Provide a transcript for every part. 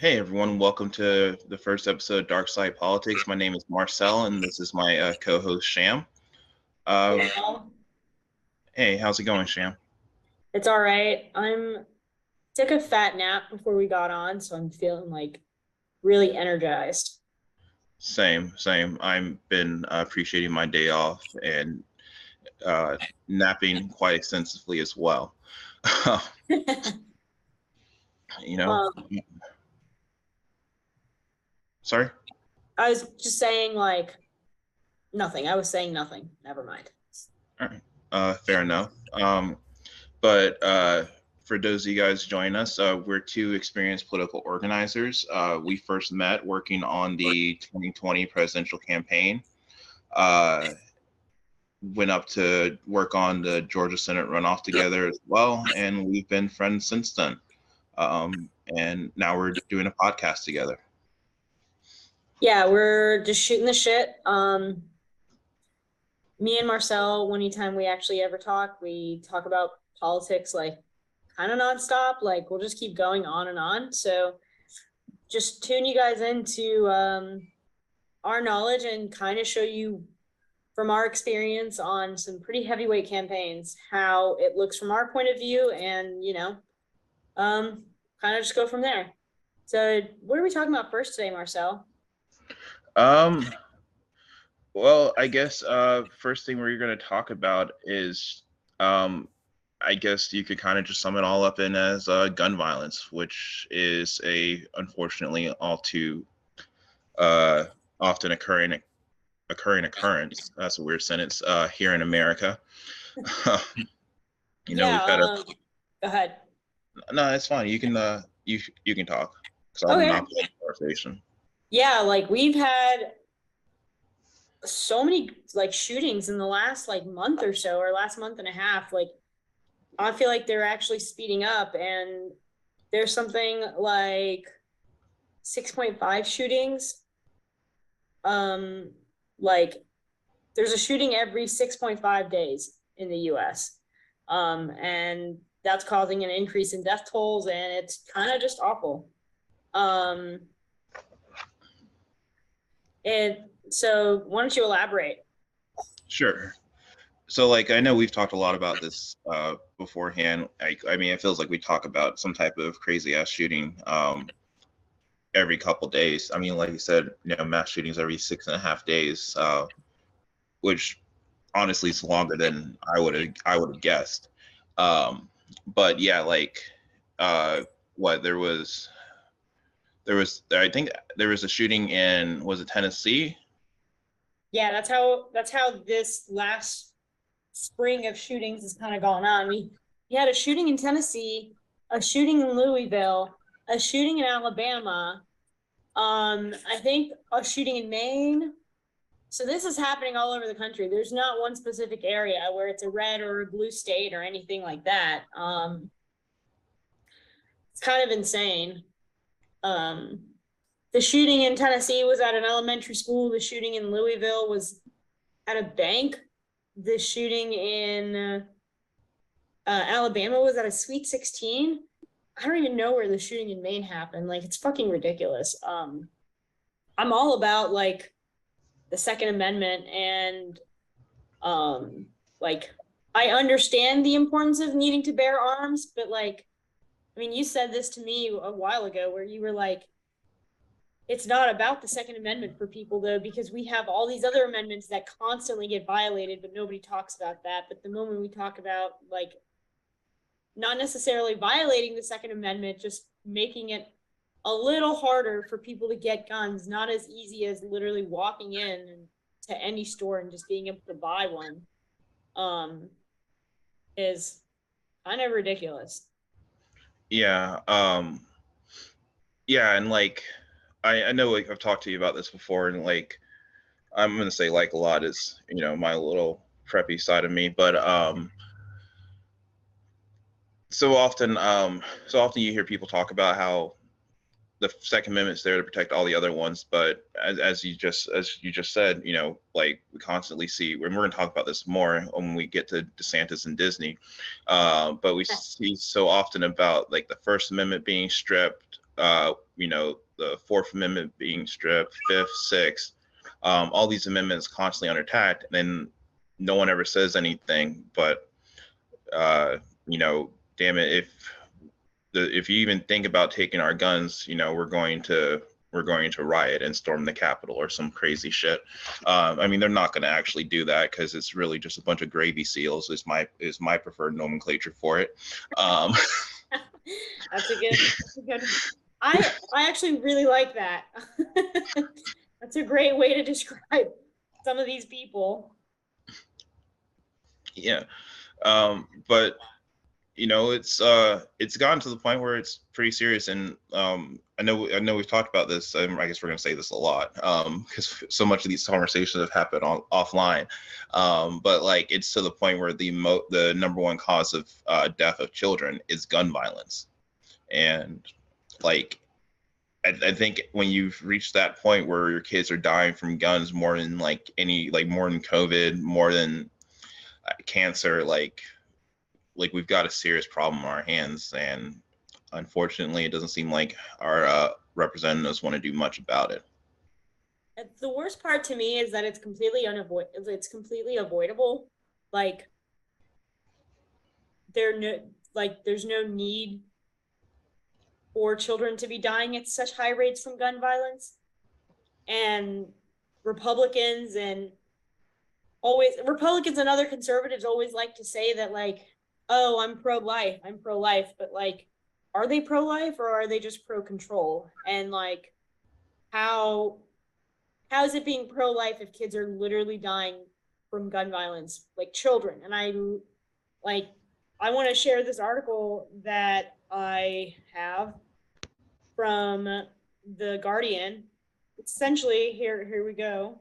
Hey everyone, welcome to the first episode of Dark Side Politics. My name is Marcel, and this is my co-host Sham. Uh, Well, hey, how's it going, Sham? it's all right. I'm took a fat nap before we got on, so I'm feeling like really energized. Same. I've been appreciating my day off and uh, napping quite extensively as well. you know, um, sorry. I was just saying like nothing. I was saying nothing. Never mind. All right, fair enough. But for those of you guys joining us, we're two experienced political organizers. We first met working on the 2020 presidential campaign. Uh, went up to work on the Georgia Senate runoff together as well, and we've been friends since then. And now we're doing a podcast together. Yeah, we're just shooting the shit. Me and Marcel, anytime we actually ever talk, we talk about politics like kind of nonstop. Like we'll just keep going on and on. So just tune you guys into our knowledge and kind of show you from our experience on some pretty heavyweight campaigns, how it looks from our point of view, and kind of just go from there. So, what are we talking about first today, Marcel? Um, well, I guess first thing we're going to talk about is, I guess you could kind of just sum it all up in as gun violence, which is a unfortunately all too uh, often occurring occurrence. That's a weird sentence here in America. Yeah, We've got a go ahead. no, it's fine. You can talk because I'll Okay. not put in conversation. Yeah, like we've had so many like shootings in the last like month or so, or last month and a half. Like I feel like they're actually speeding up, and there's something like 6.5 shootings. Um, like there's a shooting every 6.5 days in the US. And that's causing an increase in death tolls, and it's kind of just awful. Um, and so, why don't you elaborate? Sure. So, like, I know we've talked a lot about this beforehand. I mean, it feels like we talk about some type of crazy ass shooting every couple days. I mean, like you said, mass shootings every 6.5 days, which honestly is longer than I would have guessed. Um, but yeah, like, what I think there was a shooting in, was it Tennessee? Yeah, that's how this last spring of shootings has kind of gone on. We had a shooting in Tennessee, a shooting in Louisville, a shooting in Alabama. I think a shooting in Maine. So this is happening all over the country. There's not one specific area where it's a red or a blue state or anything like that. It's kind of insane. Um, the shooting in Tennessee was at an elementary school. The shooting in Louisville was at a bank. The shooting in Alabama was at a Sweet 16. I don't even know where the shooting in Maine happened. Like it's fucking ridiculous. I'm all about like the Second Amendment and um like I understand the importance of needing to bear arms, but like I mean you said this to me a while ago where you were like it's not about the Second Amendment for people though, because we have all these other amendments that constantly get violated, but nobody talks about that. But the moment we talk about like not necessarily violating the Second Amendment, just making it a little harder for people to get guns, not as easy as literally walking in to any store and just being able to buy one, um, is kind of ridiculous. Yeah. Yeah, and like I know like I've talked to you about this before, and like I'm gonna say like a lot is my little preppy side of me, but so often you hear people talk about how the Second Amendment's there to protect all the other ones, but as you just said, like we constantly see, and we're going to talk about this more when we get to DeSantis and Disney, but we see so often about like the First Amendment being stripped, the Fourth Amendment being stripped, Fifth, Sixth, all these amendments constantly under attack, and then no one ever says anything. But damn it, if you even think about taking our guns, we're going to riot and storm the Capitol or some crazy shit. I mean, they're not going to actually do that because it's really just a bunch of gravy seals. Is my preferred nomenclature for it. That's a good. I actually really like that. That's a great way to describe some of these people. Yeah, but it's gotten to the point where it's pretty serious, and I know we've talked about this. I guess we're gonna say this a lot because so much of these conversations have happened offline. But like it's to the point where the number one cause of death of children is gun violence, and like I think when you've reached that point where your kids are dying from guns more than more than COVID, more than cancer, like we've got a serious problem on our hands, and unfortunately, it doesn't seem like our representatives want to do much about it. The worst part to me is that it's completely It's completely avoidable. Like there's no need for children to be dying at such high rates from gun violence. And Republicans and Republicans and other conservatives always like to say that, like, oh, I'm pro-life, but like, are they pro-life or are they just pro-control? And like, how is it being pro-life if kids are literally dying from gun violence, like children? And like I want to share this article that I have from the Guardian. It's essentially here we go.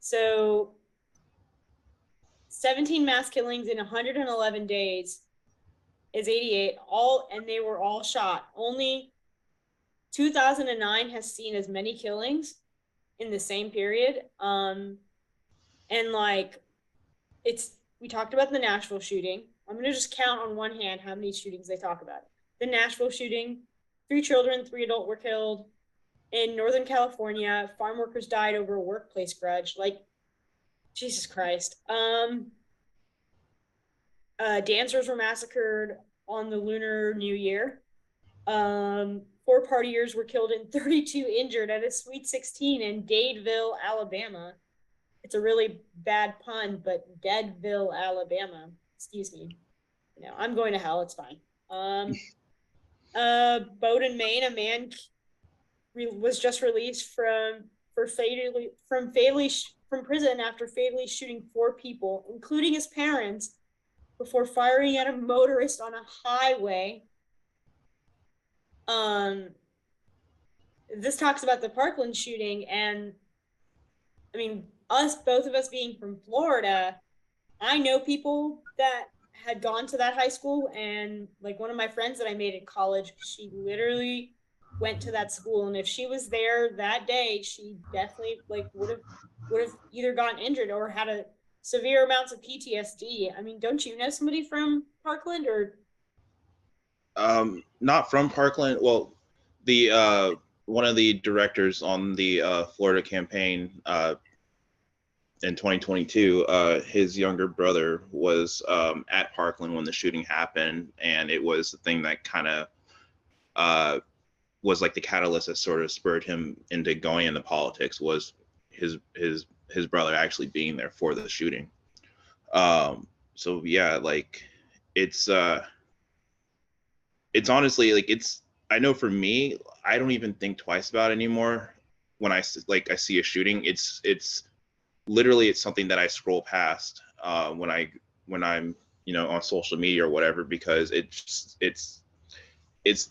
So 17 mass killings in 111 days is 88, and they were all shot. Only 2009 has seen as many killings in the same period. And like we talked about the Nashville shooting. I'm gonna just count on one hand how many shootings they talk about. The Nashville shooting, 3 children, 3 adults were killed. In Northern California, farm workers died over a workplace grudge. Like, Jesus Christ. Dancers were massacred on the Lunar New Year. 4 partiers were killed and 32 injured at a Sweet 16 in Dadeville, Alabama. It's a really bad pun, but Deadville, Alabama. Excuse me. I'm going to hell. It's fine. Bowdoin, Maine, a man was just released from prison after fatally shooting 4 people, including his parents, before firing at a motorist on a highway. This talks about the Parkland shooting, and I mean, both of us being from Florida, I know people that had gone to that high school, and like one of my friends that I made in college, she literally went to that school, and if she was there that day, she definitely like would have either gotten injured or had a severe amounts of PTSD. I mean, don't you know somebody from Parkland? Or Not from Parkland. Well, the one of the directors on the Florida campaign in 2022, his younger brother was at Parkland when the shooting happened, and it was the thing that kind of was like the catalyst that sort of spurred him into going into politics, was his brother actually being there for the shooting. So yeah, like it's honestly like I know for me, I don't even think twice about it anymore when I see a shooting. It's literally it's something that I scroll past when I'm on social media or whatever, because it's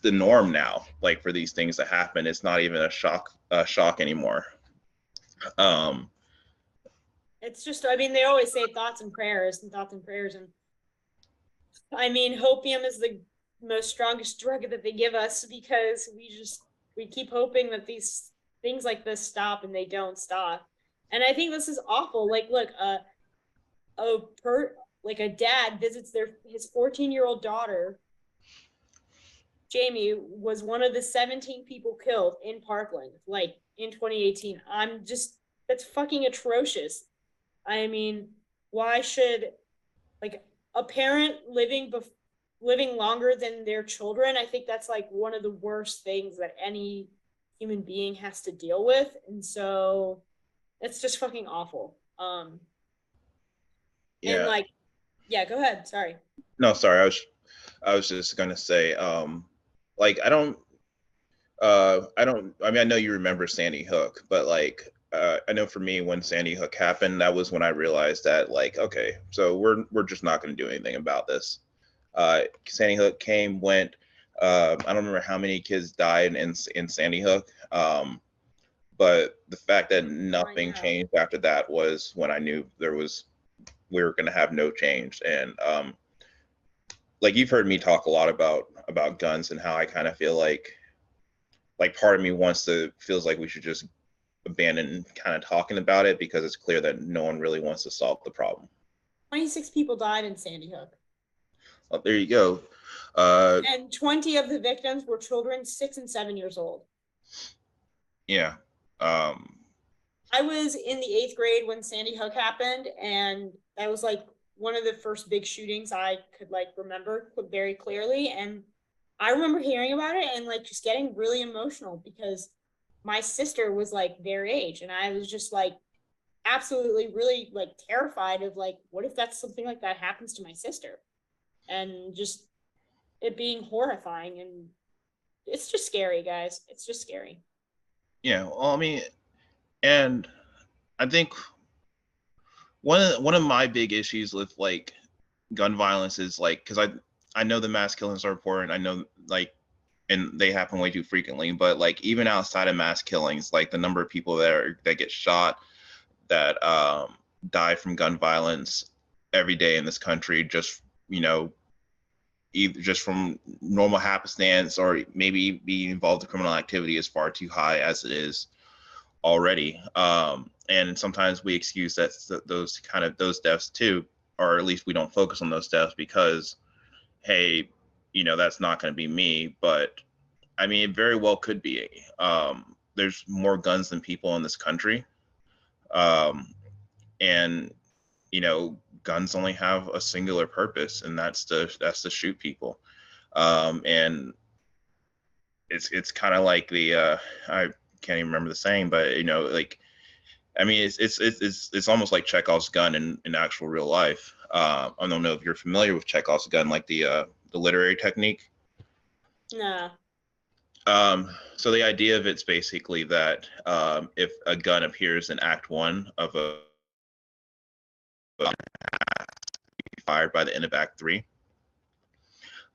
the norm now. Like for these things to happen, it's not even a shock anymore. It's just, I mean, they always say thoughts and prayers, and I mean, hopium is the most strongest drug that they give us, because we keep hoping that these things like this stop, and they don't stop. And I think this is awful. Like, look, like a dad visits his 14-year-old daughter Jamie was one of the 17 people killed in Parkland, like in 2018. I'm just, that's fucking atrocious. I mean, why should, like, a parent living longer than their children? I think that's like one of the worst things that any human being has to deal with. And so it's just fucking awful. And Yeah. like, yeah, go ahead. Sorry. No, sorry. I was just gonna say, like I mean I know you remember Sandy Hook, but like I know for me when Sandy Hook happened, that was when I realized that like, okay, so we're just not gonna do anything about this. Sandy Hook came, went. I don't remember how many kids died in Sandy Hook. But the fact that nothing changed after that was when I knew we were going to have no change. And like you've heard me talk a lot about guns and how I kind of feel like part of me feels like we should just abandon kind of talking about it because it's clear that no one really wants to solve the problem. 26 people died in Sandy Hook. Oh, there you go. And 20 of the victims were children 6 and 7 years old. Yeah. Um, I was in the 8th grade when Sandy Hook happened, and that was like one of the first big shootings I could like remember very clearly. And I remember hearing about it and like just getting really emotional because my sister was like their age, and I was just like absolutely really like terrified of like what if that's something like that happens to my sister, and just it being horrifying. And it's just scary, guys. It's just scary. yeah. Well, I mean, and I think one of my big issues with like gun violence is like because I know the mass killings are important. I know like and they happen way too frequently. But like even outside of mass killings, like the number of people that get shot, that die from gun violence every day in this country, just either just from normal happenstance or maybe being involved in criminal activity is far too high as it is already. And sometimes we excuse those deaths too, or at least we don't focus on those deaths because, hey, that's not going to be me. But I mean, it very well could be. There's more guns than people in this country, um, and guns only have a singular purpose, and that's to shoot people. And it's kind of like I can't even remember the saying, but like I mean, it's almost like Chekhov's gun in actual real life. I don't know if you're familiar with Chekhov's gun, like the literary technique. Nah. So the idea of it's basically that if a gun appears in Act One of a fired by the end of Act Three,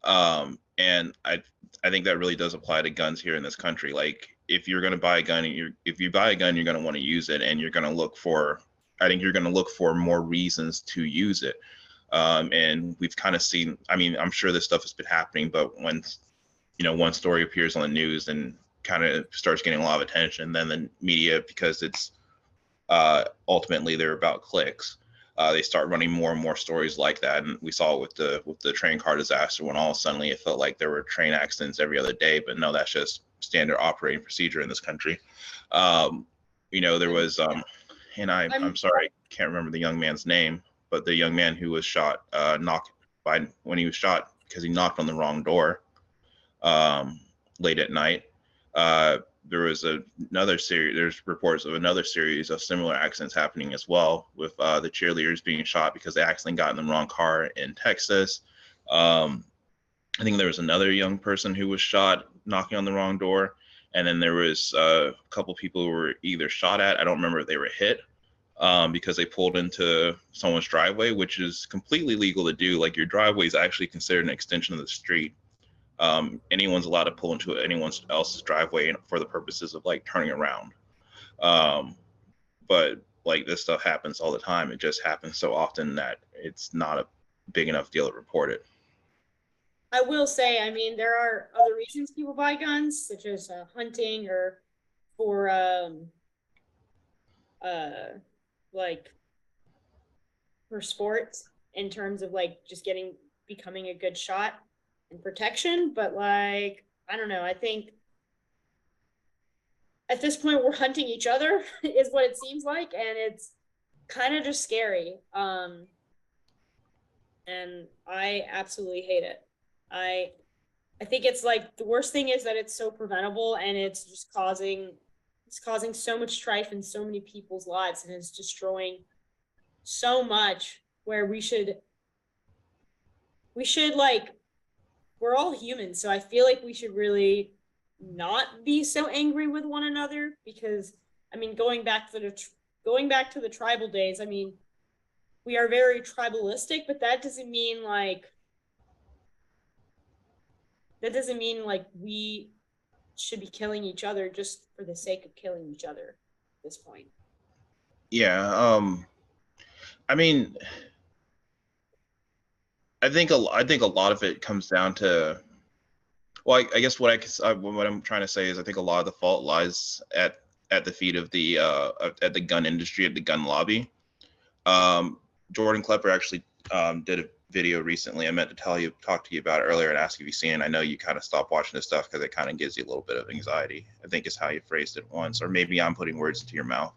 and I think that really does apply to guns here in this country. Like if you're going to buy a gun, if you buy a gun, you're going to want to use it, and you're going to look for. I think you're going to look for more reasons to use it. And we've kind of seen. I mean, I'm sure this stuff has been happening, but when one story appears on the news and kind of starts getting a lot of attention, then the media, because it's ultimately they're about clicks, they start running more and more stories like that. And we saw it with the train car disaster when all suddenly it felt like there were train accidents every other day. But no, that's just standard operating procedure in this country. There was and I'm sorry, I can't remember the young man's name, but the young man who was shot when he was shot because he knocked on the wrong door late at night. There was another series. There's reports of another series of similar accidents happening as well, with the cheerleaders being shot because they accidentally got in the wrong car in Texas. I think there was another young person who was shot knocking on the wrong door, and then there was a couple people who were either shot at. I don't remember if they were hit because they pulled into someone's driveway, which is completely legal to do. Like your driveway is actually considered an extension of the street. Anyone's allowed to pull into anyone else's driveway for the purposes of like turning around. Um, but like this stuff happens all the time. It just happens so often that it's not a big enough deal to report it. I will say, I mean, there are other reasons people buy guns, such as hunting or for uh like for sports, in terms of like just becoming a good shot. and protection, but like, I don't know. I think at this point we're hunting each other is what it seems like, and it's kind of just scary. And I absolutely hate it. I I think it's like the worst thing is that it's so preventable, and it's causing so much strife in so many people's lives, and it's destroying so much where we should like, we're all human, so I feel like we should really not be so angry with one another, because I mean, going back to the tribal days, I mean, we are very tribalistic, but that doesn't mean like we should be killing each other just for the sake of killing each other at this point. Yeah. I mean, I think a lot of it comes down to, well, I guess what I'm trying to say is I think a lot of the fault lies at the feet of the at the gun industry, at the gun lobby. Um, Jordan Klepper actually did a video recently. I meant to talk to you about it earlier and ask if you've seen it. I know you kind of stopped watching this stuff because it kind of gives you a little bit of anxiety, I think is how you phrased it once, or maybe I'm putting words into your mouth.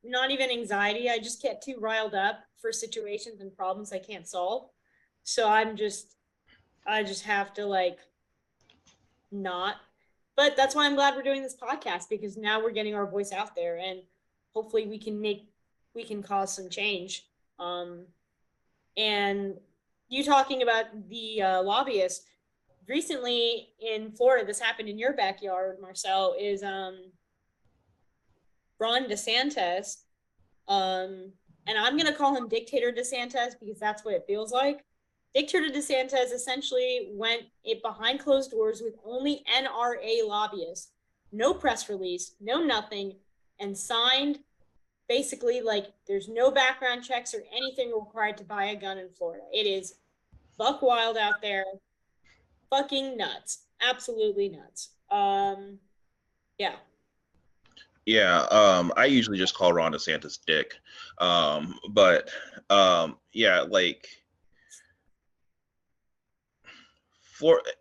Not even anxiety. I just get too riled up for situations and problems I can't solve. So I just have to like not. But that's why I'm glad we're doing this podcast, because now we're getting our voice out there, and hopefully we can cause some change. And you talking about the lobbyists recently in Florida, this happened in your backyard, Marcel, is Ron DeSantis, um, and I'm gonna call him Dictator DeSantis because that's what it feels like. Dictator DeSantis essentially went it behind closed doors with only NRA lobbyists, no press release, no nothing, and signed basically like there's no background checks or anything required to buy a gun in Florida. It is buck wild out there, fucking nuts, absolutely nuts. Yeah. Yeah, I usually just call Ron DeSantis Dick, but yeah, like Florida,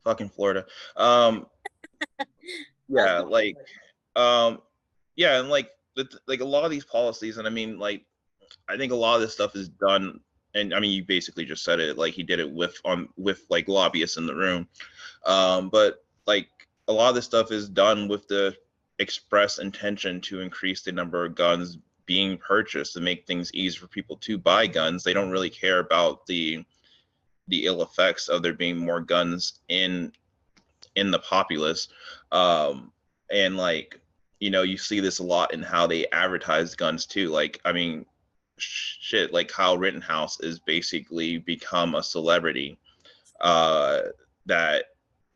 fucking Florida. Um, yeah, like um, yeah, and like a lot of these policies, and I mean, like I think a lot of this stuff is done, and I mean, you basically just said it, like he did it with like lobbyists in the room, but like a lot of this stuff is done with the express intention to increase the number of guns being purchased to make things easier for people to buy guns. They don't really care about the ill effects of there being more guns in the populace. And like, you know, you see this a lot in how they advertise guns too. Like, I mean, shit, like Kyle Rittenhouse is basically become a celebrity uh, that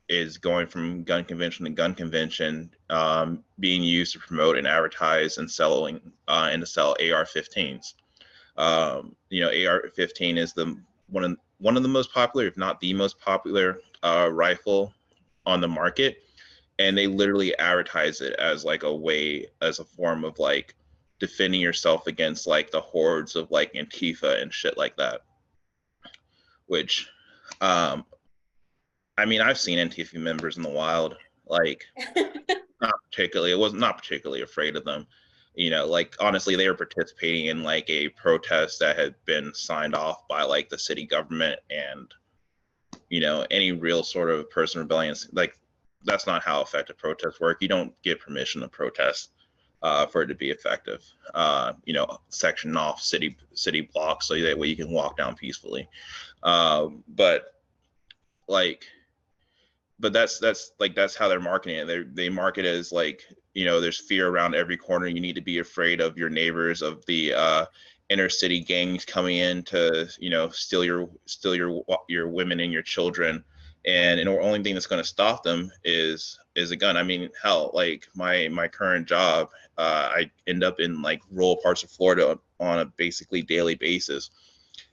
is going from gun convention to gun convention, being used to promote and advertise and selling and to sell AR-15s. You know, AR-15 is the one of the most popular, if not the most popular, rifle on the market, and they literally advertise it as like a way, as a form of like defending yourself against like the hordes of like Antifa and shit like that. Which, um, I mean, I've seen Antifa members in the wild. Like, not particularly afraid of them. You know, like honestly, they were participating in like a protest that had been signed off by like the city government, and you know, any real sort of person rebellion, like that's not how effective protests work. You don't get permission to protest for it to be effective. You know, section off city blocks so that way you can walk down peacefully. But like that's like that's how they're marketing it. They market it as like, you know, there's fear around every corner. You need to be afraid of your neighbors, of the inner city gangs coming in to, you know, steal your women and your children. And the only thing that's going to stop them is a gun. I mean, hell, like my current job, I end up in like rural parts of Florida on a basically daily basis,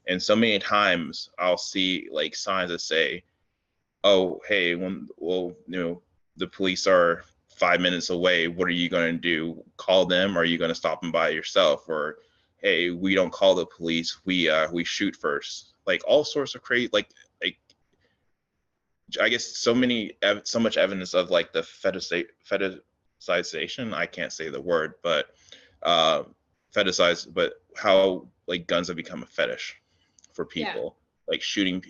and so many times I'll see like signs that say, oh, hey, well, you know, the police are 5 minutes away. What are you going to do? Call them? Or are you going to stop them by yourself? Or, hey, we don't call the police, we shoot first. Like all sorts of crazy, like I guess so much evidence of like the fetishization. I can't say the word, but uh, but how like guns have become a fetish for people. Like shooting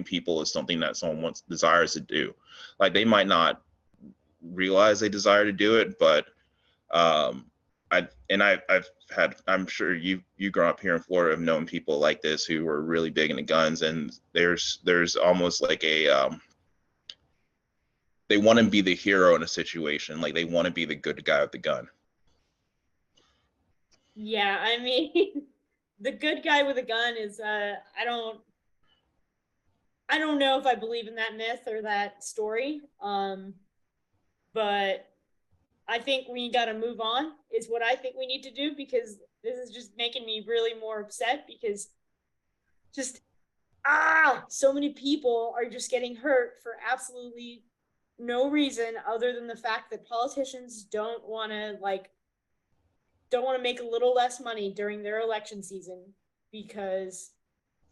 people is something that someone desires to do. Like they might not realize they desire to do it, but um, I've had, I'm sure you grown up here in Florida have known people like this who were really big into guns, and there's almost like a they want to be the hero in a situation, like they want to be the good guy with the gun. Yeah, I mean, the good guy with a gun is I don't know if I believe in that myth or that story. But I think we got to move on is what I think we need to do, because this is just making me really more upset, because just so many people are just getting hurt for absolutely no reason other than the fact that politicians don't want to make a little less money during their election season, because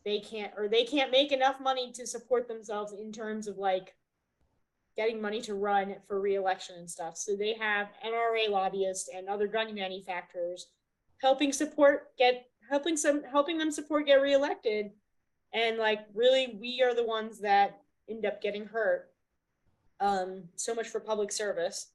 they can't make enough money to support themselves in terms of like getting money to run for re-election and stuff. So they have NRA lobbyists and other gun manufacturers helping them support get reelected. And like really we are the ones that end up getting hurt. So much for public service.